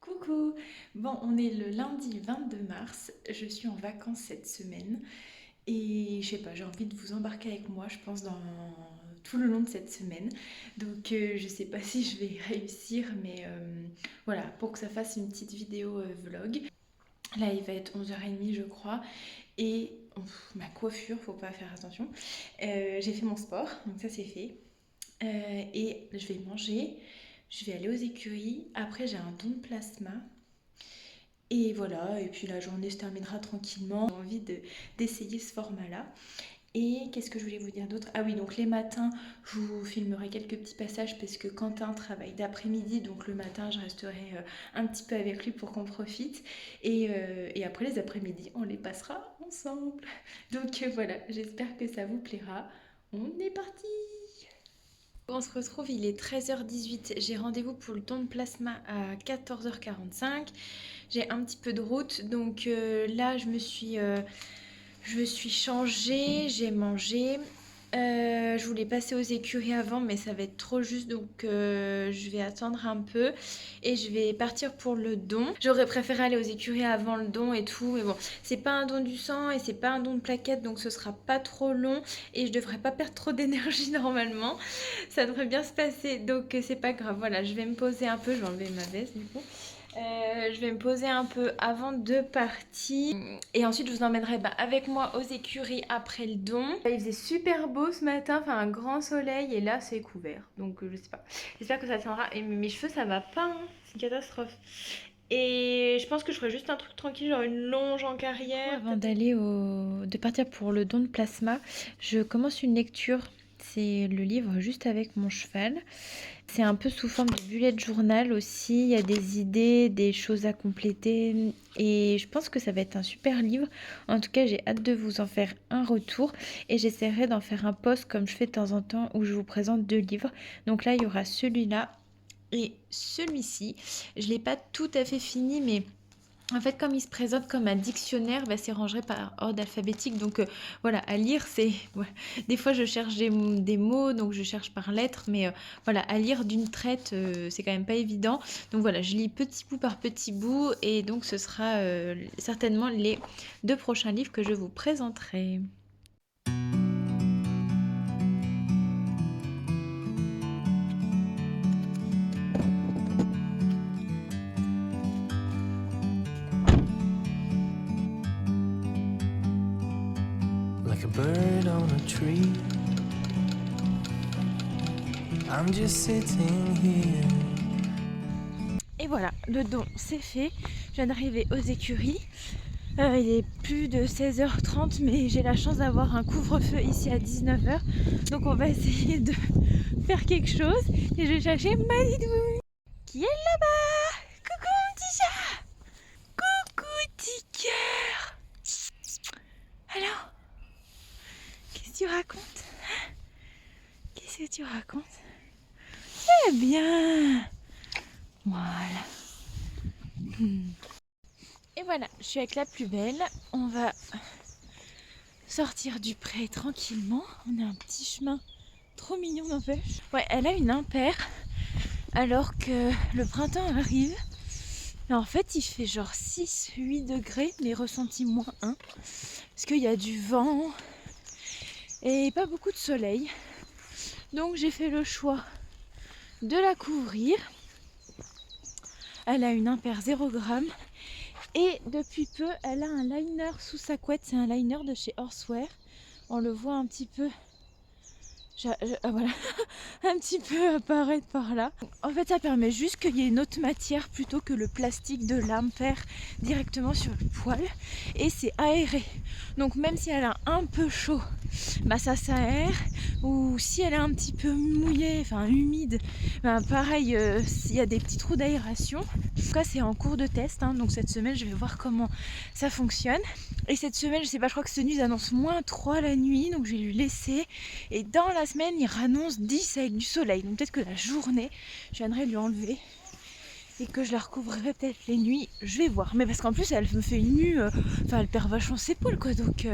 Coucou! Bon, on est le lundi 22 mars, je suis en vacances cette semaine et je sais pas, j'ai envie de vous embarquer avec moi, je pense, dans tout le long de cette semaine. Donc je sais pas si je vais réussir, mais voilà, pour que ça fasse une petite vidéo vlog. Là, il va être 11h30, je crois, et ma coiffure, faut pas faire attention. J'ai fait mon sport, donc ça c'est fait. Et je vais manger, je vais aller aux écuries. Après, j'ai un don de plasma. Et voilà, et puis la journée se terminera tranquillement. J'ai envie d'essayer ce format-là. Et qu'est-ce que je voulais vous dire d'autre? Ah oui, donc les matins, je vous filmerai quelques petits passages parce que Quentin travaille d'après-midi, donc le matin, je resterai un petit peu avec lui pour qu'on profite. Et après les après-midi, on les passera ensemble. Donc voilà, j'espère que ça vous plaira. On est parti! On se retrouve, il est 13h18. J'ai rendez-vous pour le don de plasma à 14h45. J'ai un petit peu de route, donc là je me suis changée, j'ai mangé. Je voulais passer aux écuries avant, mais ça va être trop juste, donc je vais attendre un peu et je vais partir pour le don. J'aurais préféré aller aux écuries avant le don et tout, mais bon, c'est pas un don du sang et c'est pas un don de plaquettes, donc ce sera pas trop long et je devrais pas perdre trop d'énergie normalement. Ça devrait bien se passer, donc c'est pas grave. Voilà, je vais me poser un peu, je vais enlever ma veste du coup. Je vais me poser un peu avant de partir et ensuite je vous emmènerai avec moi aux écuries après le don. Il faisait super beau ce matin, enfin un grand soleil et là c'est couvert, donc je sais pas. J'espère que ça tiendra. Et mes cheveux ça va pas, hein. C'est une catastrophe. Et je pense que je ferai juste un truc tranquille, genre une longe en carrière. Avant de partir pour le don de plasma, je commence une lecture. C'est le livre Juste avec mon cheval. C'est un peu sous forme de bullet journal aussi. Il y a des idées, des choses à compléter. Et je pense que ça va être un super livre. En tout cas, j'ai hâte de vous en faire un retour. Et j'essaierai d'en faire un post comme je fais de temps en temps où je vous présente deux livres. Donc là, il y aura celui-là et celui-ci. Je ne l'ai pas tout à fait fini, mais en fait, comme il se présente comme un dictionnaire, c'est rangé par ordre alphabétique. Donc voilà, à lire, c'est... ouais. Des fois, je cherche des mots, donc je cherche par lettres. Mais voilà, à lire d'une traite, c'est quand même pas évident. Donc voilà, je lis petit bout par petit bout. Et donc, ce sera certainement les deux prochains livres que je vous présenterai. Like a bird on a tree, I'm just sitting here. Et voilà, le don c'est fait. Je viens d'arriver aux écuries. Il est plus de 16h30, mais j'ai la chance d'avoir un couvre-feu ici à 19h. Donc on va essayer de faire quelque chose. Et je vais chercher Malidou qui est là-bas. Coucou mon petit chat. Coucou petit cœur. Alors, qu'est-ce que tu racontes? Qu'est-ce que tu racontes? Eh bien, voilà. Et voilà, je suis avec la plus belle. On va sortir du pré tranquillement. On a un petit chemin trop mignon n'empêche. Ouais, elle a une impaire alors que le printemps arrive. Et en fait, il fait genre 6-8 degrés, mais ressenti -1. Parce qu'il y a du vent et pas beaucoup de soleil. Donc j'ai fait le choix de la couvrir. Elle a une impaire 0 g. Et depuis peu, elle a un liner sous sa couette. C'est un liner de chez Horseware. On le voit un petit peu. Voilà, un petit peu apparaître par là. En fait, ça permet juste qu'il y ait une autre matière plutôt que le plastique de l'impaire directement sur le poil. Et c'est aéré. Donc même si elle a un peu chaud, ça s'aère. Ou si elle est un petit peu mouillée, enfin humide, pareil, il y a des petits trous d'aération. En tout cas, c'est en cours de test. Donc cette semaine, je vais voir comment ça fonctionne. Et cette semaine, je sais pas, je crois que cette nuit, ils annoncent -3 la nuit. Donc je vais lui laisser. Et dans la semaine, il annonce 10 avec du soleil. Donc peut-être que la journée, je viendrai lui enlever et que je la recouvrirai peut-être les nuits. Je vais voir. Mais parce qu'en plus, elle me fait une nue. Enfin, elle perd vachement ses poules, quoi. Donc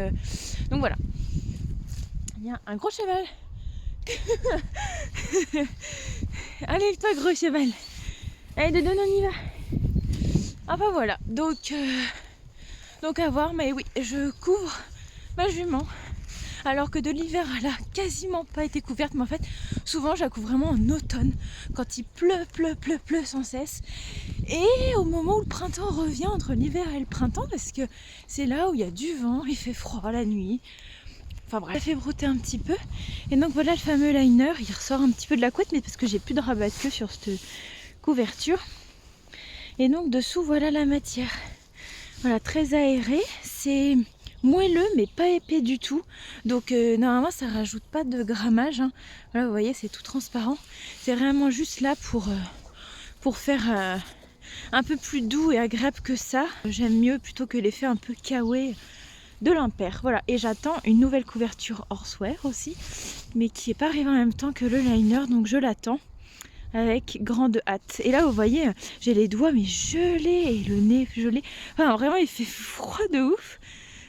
voilà. Il y a un gros cheval. Allez, toi, gros cheval. Allez, dedans, on y va. Ah bah voilà, donc à voir, mais oui, je couvre ma jument. Alors que de l'hiver, elle a quasiment pas été couverte, mais en fait, souvent je la couvre vraiment en automne, quand il pleut sans cesse. Et au moment où le printemps revient entre l'hiver et le printemps, parce que c'est là où il y a du vent, il fait froid la nuit. Enfin bref, ça fait brouter un petit peu. Et donc voilà le fameux liner, il ressort un petit peu de la couette, mais parce que j'ai plus de rabat de queue sur cette couverture. Et donc dessous, voilà la matière. Voilà, très aéré. C'est moelleux, mais pas épais du tout. Donc normalement, ça rajoute pas de grammage. Hein. Voilà, vous voyez, c'est tout transparent. C'est vraiment juste là pour faire un peu plus doux et agréable que ça. J'aime mieux plutôt que l'effet un peu kawaii de l'Impair. Voilà, et j'attends une nouvelle couverture Horsewear aussi, mais qui n'est pas arrivée en même temps que le liner, donc je l'attends avec grande hâte. Et là, vous voyez, j'ai les doigts mais gelés et le nez gelé. Enfin, vraiment, il fait froid de ouf.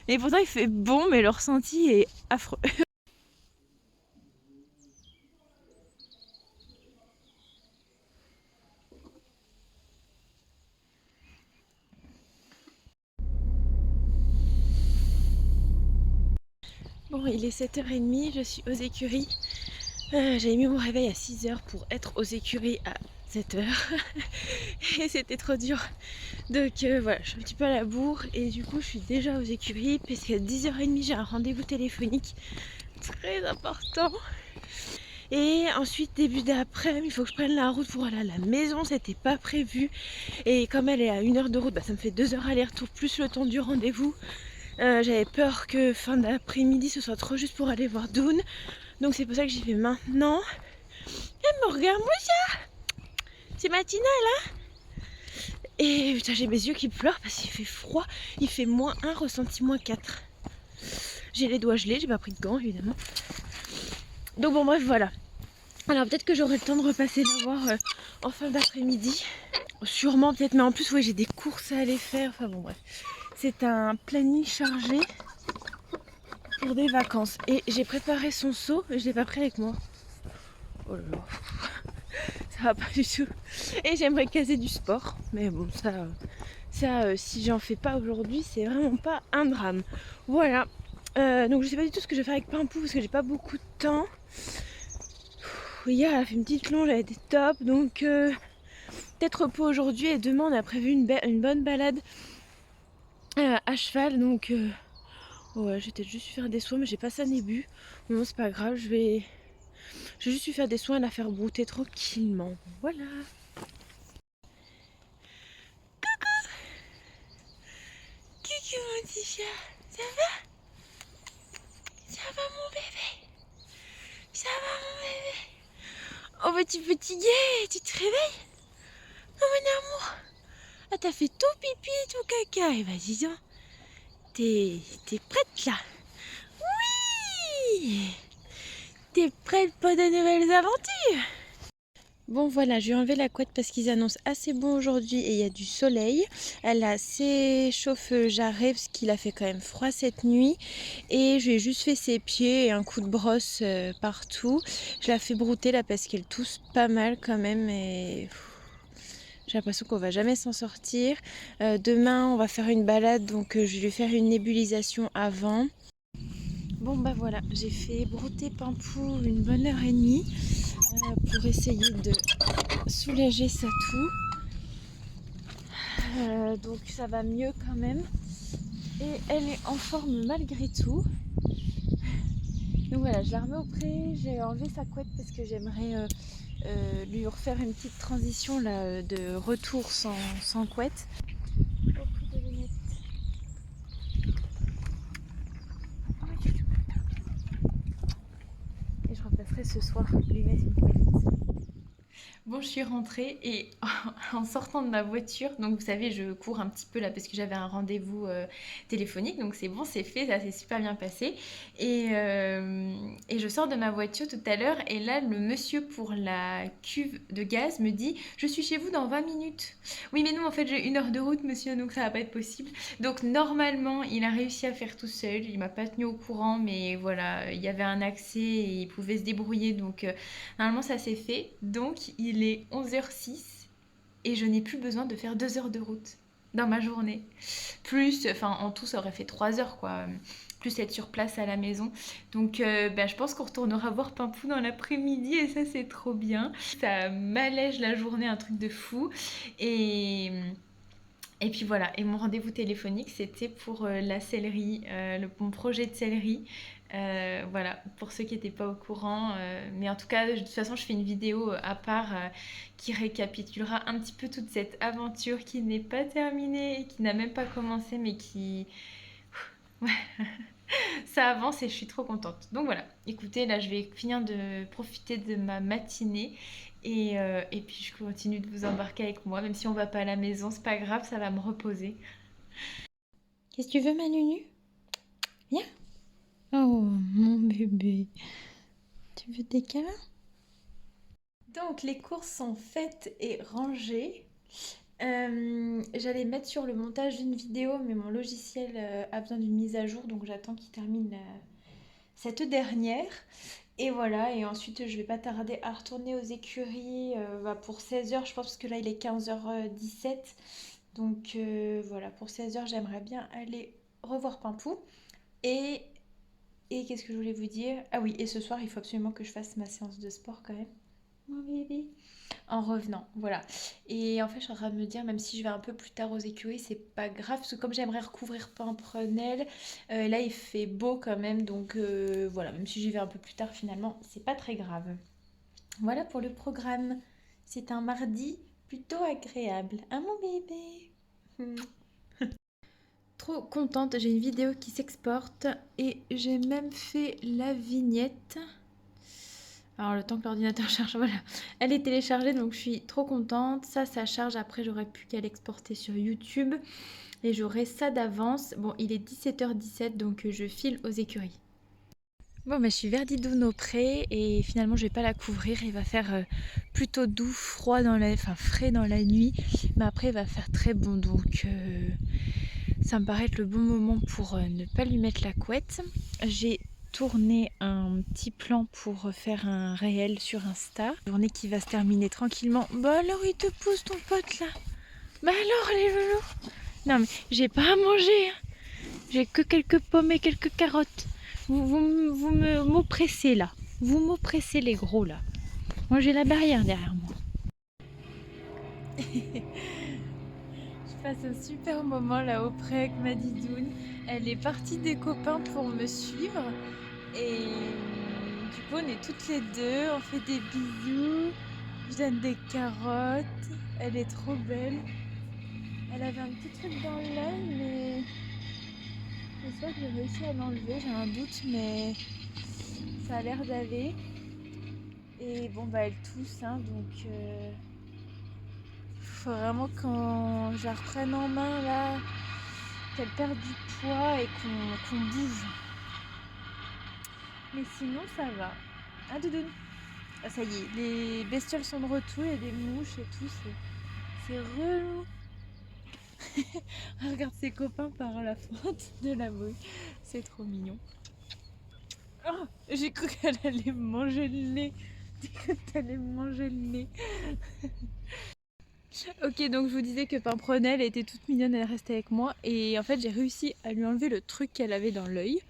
Et pourtant, il fait bon, mais le ressenti est affreux. Bon, il est 7h30, je suis aux écuries. J'avais mis mon réveil à 6h pour être aux écuries à 7h. Et c'était trop dur. Donc voilà, je suis un petit peu à la bourre et du coup je suis déjà aux écuries parce qu'à 10h30 j'ai un rendez-vous téléphonique très important. Et ensuite début d'après-midi, il faut que je prenne la route pour aller à la maison, c'était pas prévu. Et comme elle est à 1 heure de route, bah, ça me fait 2 heures aller-retour plus le temps du rendez-vous. J'avais peur que fin d'après-midi ce soit trop juste pour aller voir Dune. Donc c'est pour ça que j'y vais maintenant. Eh mais regarde-moi ça, c'est matinal hein. Et putain j'ai mes yeux qui pleurent parce qu'il fait froid. Il fait -1, ressenti -4. J'ai les doigts gelés, j'ai pas pris de gants évidemment. Donc bon bref voilà. Alors peut-être que j'aurai le temps de repasser la voir en fin d'après-midi. Sûrement peut-être, mais en plus ouais j'ai des courses à aller faire. Enfin bon bref. C'est un planning chargé pour des vacances. Et j'ai préparé son seau, mais je l'ai pas pris avec moi. Oh là là. Ça va pas du tout. Et j'aimerais caser du sport. Mais bon ça si j'en fais pas aujourd'hui, c'est vraiment pas un drame. Voilà. Donc je sais pas du tout ce que je vais faire avec Pimpou parce que j'ai pas beaucoup de temps. Hier elle a fait une petite longe, elle était top. Donc peut-être repos aujourd'hui et demain on a prévu une bonne balade à cheval. Donc ouais, je vais peut-être juste faire des soins, mais j'ai pas ça bu. Non, c'est pas grave, je vais juste lui faire des soins et la faire brouter tranquillement. Voilà. Coucou mon petit chat, ça va? Ça va mon bébé? Ça va mon bébé? Oh petit gay, tu te réveilles? Oh mon amour. Ah t'as fait tout pipi, tout caca. Et vas-y donc. T'es prête là? Oui. T'es prête pour de nouvelles aventures? Bon voilà, je vais enlever la couette parce qu'ils annoncent assez bon aujourd'hui et il y a du soleil. Elle a ses chauffeurs jarrets parce qu'il a fait quand même froid cette nuit. Et je lui ai juste fait ses pieds et un coup de brosse partout. Je la fais brouter là parce qu'elle tousse pas mal quand même et j'ai l'impression qu'on va jamais s'en sortir. Demain on va faire une balade donc je vais lui faire une nébulisation avant. Bon bah voilà, j'ai fait brouter Pimpou une bonne heure et demie pour essayer de soulager sa toux. Donc ça va mieux quand même. Et elle est en forme malgré tout. Donc voilà, je la remets au pré. J'ai enlevé sa couette parce que j'aimerais lui refaire une petite transition là, de retour sans couette. Beaucoup de lunettes. Et je remplacerai ce soir lui mettre une couette. Bon, je suis rentrée et en sortant de ma voiture, donc vous savez, je cours un petit peu là parce que j'avais un rendez-vous téléphonique, donc c'est bon, c'est fait, ça s'est super bien passé. Et je sors de ma voiture tout à l'heure et là, le monsieur pour la cuve de gaz me dit, je suis chez vous dans 20 minutes. Oui, mais non, en fait, j'ai 1 heure de route, monsieur, donc ça va pas être possible. Donc normalement, il a réussi à faire tout seul, il m'a pas tenu au courant, mais voilà, il y avait un accès et il pouvait se débrouiller, donc normalement ça s'est fait. Donc il est 11h06 et je n'ai plus besoin de faire 2 heures de route. dans ma journée. Plus, enfin en tout ça aurait fait 3 heures quoi. Plus être sur place à la maison. Donc ben, je pense qu'on retournera voir Pimpou dans l'après-midi et ça c'est trop bien. Ça m'allège la journée, un truc de fou. Et, et puis voilà, et mon rendez-vous téléphonique c'était pour la sellerie, mon projet de sellerie. Voilà, pour ceux qui n'étaient pas au courant. Mais en tout cas, de toute façon, je fais une vidéo à part qui récapitulera un petit peu toute cette aventure qui n'est pas terminée, qui n'a même pas commencé, mais qui... Ouais, ça avance et je suis trop contente. Donc voilà, écoutez, là je vais finir de profiter de ma matinée et puis je continue de vous embarquer avec moi, même si on va pas à la maison, c'est pas grave, ça va me reposer. Qu'est-ce que tu veux, ma Nunu? Viens. Oh, mon bébé. Tu veux des câlins? Donc les courses sont faites et rangées. J'allais mettre sur le montage d'une vidéo, mais mon logiciel a besoin d'une mise à jour, donc j'attends qu'il termine cette dernière. Et voilà, et ensuite je vais pas tarder à retourner aux écuries pour 16 h, je pense, parce que là il est 15h17. Donc voilà, pour 16 h j'aimerais bien aller revoir Pimpou. Et, et qu'est-ce que je voulais vous dire? Ah oui, et ce soir il faut absolument que je fasse ma séance de sport quand même. Mon bébé. En revenant, voilà. Et en fait, je suis en train de me dire, même si je vais un peu plus tard aux écuries, c'est pas grave, parce que comme j'aimerais recouvrir Pimprenel, là il fait beau quand même, donc voilà, même si j'y vais un peu plus tard, finalement, c'est pas très grave. Voilà pour le programme. C'est un mardi plutôt agréable. Hein, mon bébé? Trop contente, j'ai une vidéo qui s'exporte et j'ai même fait la vignette. Alors le temps que l'ordinateur charge, voilà. Elle est téléchargée donc je suis trop contente. Ça charge. Après j'aurai plus qu'à l'exporter sur YouTube. Et j'aurai ça d'avance. Bon, il est 17h17 donc je file aux écuries. Bon, mais je suis vers Didouno-Pré et finalement je vais pas la couvrir. Il va faire plutôt doux, froid enfin frais dans la nuit. Mais après il va faire très bon donc ça me paraît être le bon moment pour ne pas lui mettre la couette. J'ai tourné un petit plan pour faire un réel sur Insta. Journée qui va se terminer tranquillement. Bah alors il te pousse ton pote là. Bah alors les loulous. Non mais j'ai pas à manger. Hein. J'ai que quelques pommes et quelques carottes. Vous m'oppressez là. Vous m'oppressez les gros là. Moi j'ai la barrière derrière moi. Je passe un super moment là auprès avec ma Didoune. Elle est partie des copains pour me suivre. Et du coup, on est toutes les deux, on fait des bisous. Je donne des carottes. Elle est trop belle. Elle avait un petit truc dans l'œil, mais j'espère que j'ai réussi à l'enlever. J'ai un doute, mais ça a l'air d'aller. Et bon, bah, elle tousse, hein, donc faut vraiment quand je la reprenne en main là, qu'elle perde du poids et qu'on bouge. Mais sinon, ça va. Ah, Doudoune. Ah, ça y est, les bestioles sont de retour, il y a des mouches et tout, c'est relou. Elle regarde ses copains par la fente de la bouille, c'est trop mignon. Oh, j'ai cru qu'elle allait me manger le nez. J'ai cru qu'elle allait me manger le nez. Ok, donc je vous disais que Pimprenelle était toute mignonne, elle restait avec moi. Et en fait, j'ai réussi à lui enlever le truc qu'elle avait dans l'œil.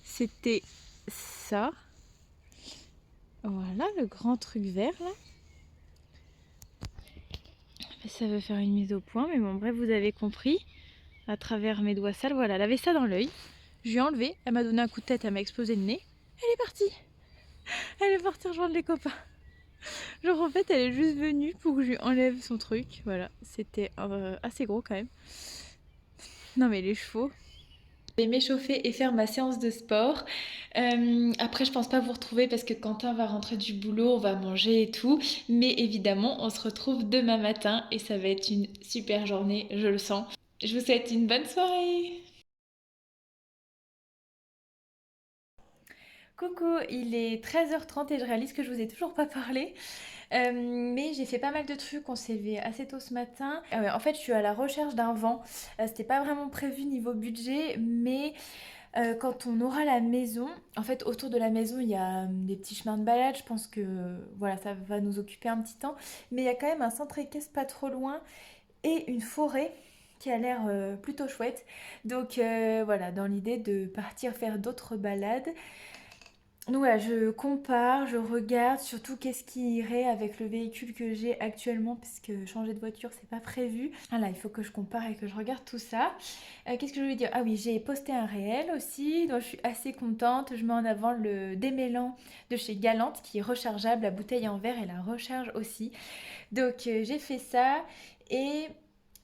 C'était ça. Voilà, le grand truc vert là. Ça veut faire une mise au point, mais bon, bref, vous avez compris. À travers mes doigts sales, voilà, elle avait ça dans l'œil. Je lui ai enlevé, elle m'a donné un coup de tête, elle m'a explosé le nez. Elle est partie. Elle est partie rejoindre les copains. Genre en fait, elle est juste venue pour que je lui enlève son truc. Voilà, c'était assez gros quand même. Non mais les chevaux. Je vais m'échauffer et faire ma séance de sport. Après, je pense pas vous retrouver parce que Quentin va rentrer du boulot, on va manger et tout. Mais évidemment, on se retrouve demain matin et ça va être une super journée, je le sens. Je vous souhaite une bonne soirée. Coucou, il est 13h30 et je réalise que je vous ai toujours pas parlé. Mais j'ai fait pas mal de trucs, on s'est levé assez tôt ce matin. En fait, je suis à la recherche d'un vent. C'était pas vraiment prévu niveau budget, mais quand on aura la maison, en fait, autour de la maison, il y a des petits chemins de balade. Je pense que voilà, ça va nous occuper un petit temps. Mais il y a quand même un centre équestre pas trop loin et une forêt. qui a l'air plutôt chouette. Donc voilà, dans l'idée de partir faire d'autres balades. Donc voilà, je compare, je regarde surtout qu'est-ce qui irait avec le véhicule que j'ai actuellement, puisque changer de voiture c'est pas prévu. Voilà, il faut que je compare et que je regarde tout ça. Qu'est-ce que je voulais dire? Ah oui, j'ai posté un réel aussi, donc je suis assez contente. Je mets en avant le démêlant de chez Galante qui est rechargeable, la bouteille en verre et la recharge aussi. Donc j'ai fait ça et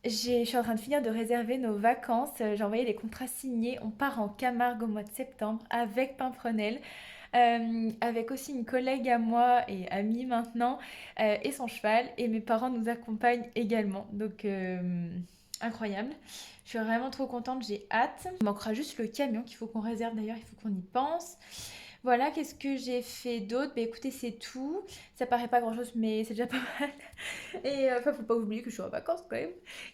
je suis en train de finir de réserver nos vacances. J'ai envoyé les contrats signés. On part en Camargue au mois de septembre avec Pimprenel. Avec aussi une collègue à moi et amie maintenant et son cheval. Et mes parents nous accompagnent également. Donc incroyable. Je suis vraiment trop contente, j'ai hâte. Il manquera juste le camion qu'il faut qu'on réserve d'ailleurs, il faut qu'on y pense. Voilà, qu'est-ce que j'ai fait d'autre? Bah écoutez, c'est tout. Ça paraît pas grand-chose, mais c'est déjà pas mal. Et enfin, faut pas oublier que je suis en vacances quand même.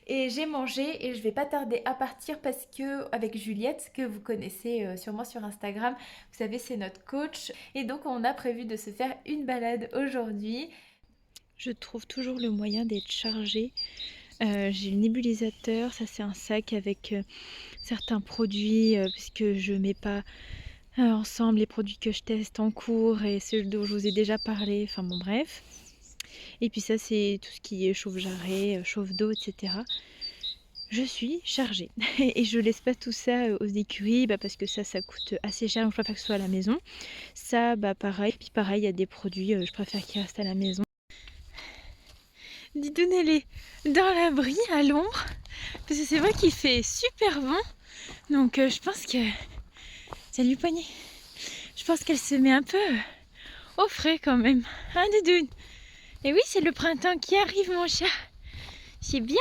Et j'ai mangé et je vais pas tarder à partir parce que avec Juliette, que vous connaissez sûrement sur Instagram, vous savez, c'est notre coach. Et donc on a prévu de se faire une balade aujourd'hui. Je trouve toujours le moyen d'être chargée. J'ai le nébulisateur, ça c'est un sac avec certains produits puisque je mets pas ensemble les produits que je teste en cours et ceux dont je vous ai déjà parlé, enfin bon bref. Et puis ça c'est tout ce qui est chauffe-jarret, chauffe d'eau, etc. Je suis chargée et je laisse pas tout ça aux écuries parce que ça coûte assez cher, donc je préfère que ce soit à la maison. Ça pareil, puis pareil il y a des produits, je préfère qu'ils restent à la maison. Didoune elle est dans l'abri à l'ombre parce que c'est vrai qu'il fait super bon, donc je pense que... Salut poignet. Je pense qu'elle se met un peu au frais quand même, hein Didoune? Et oui, c'est le printemps qui arrive mon chat, c'est bien.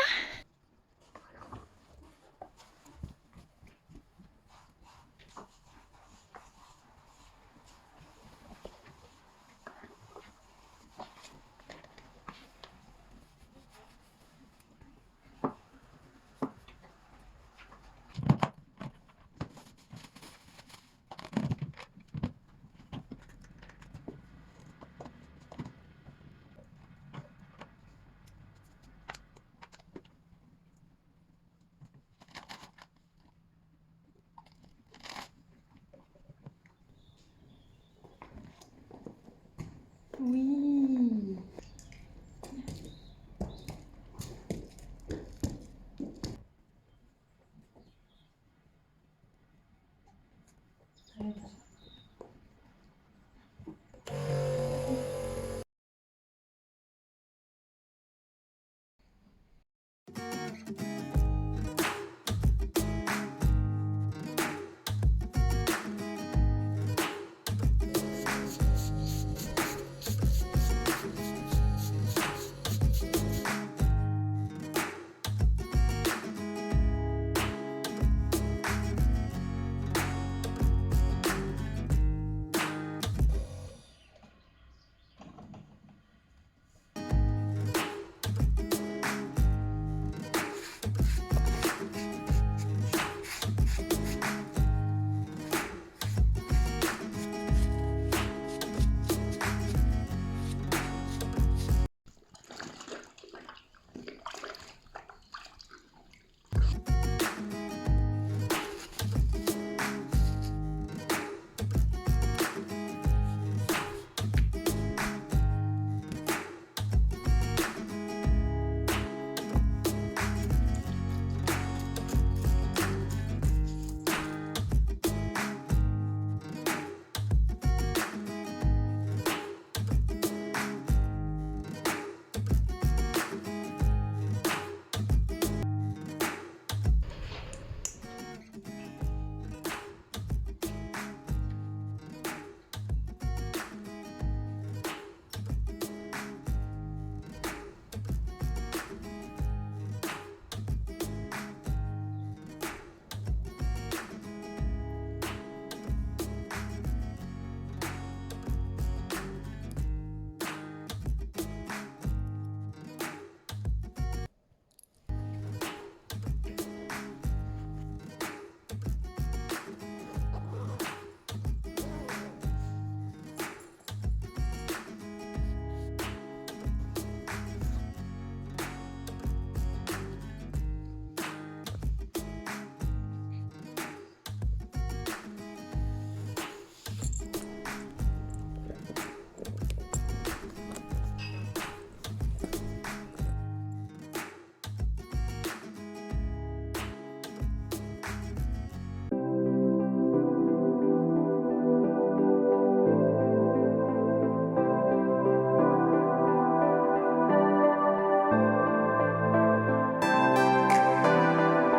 Oui,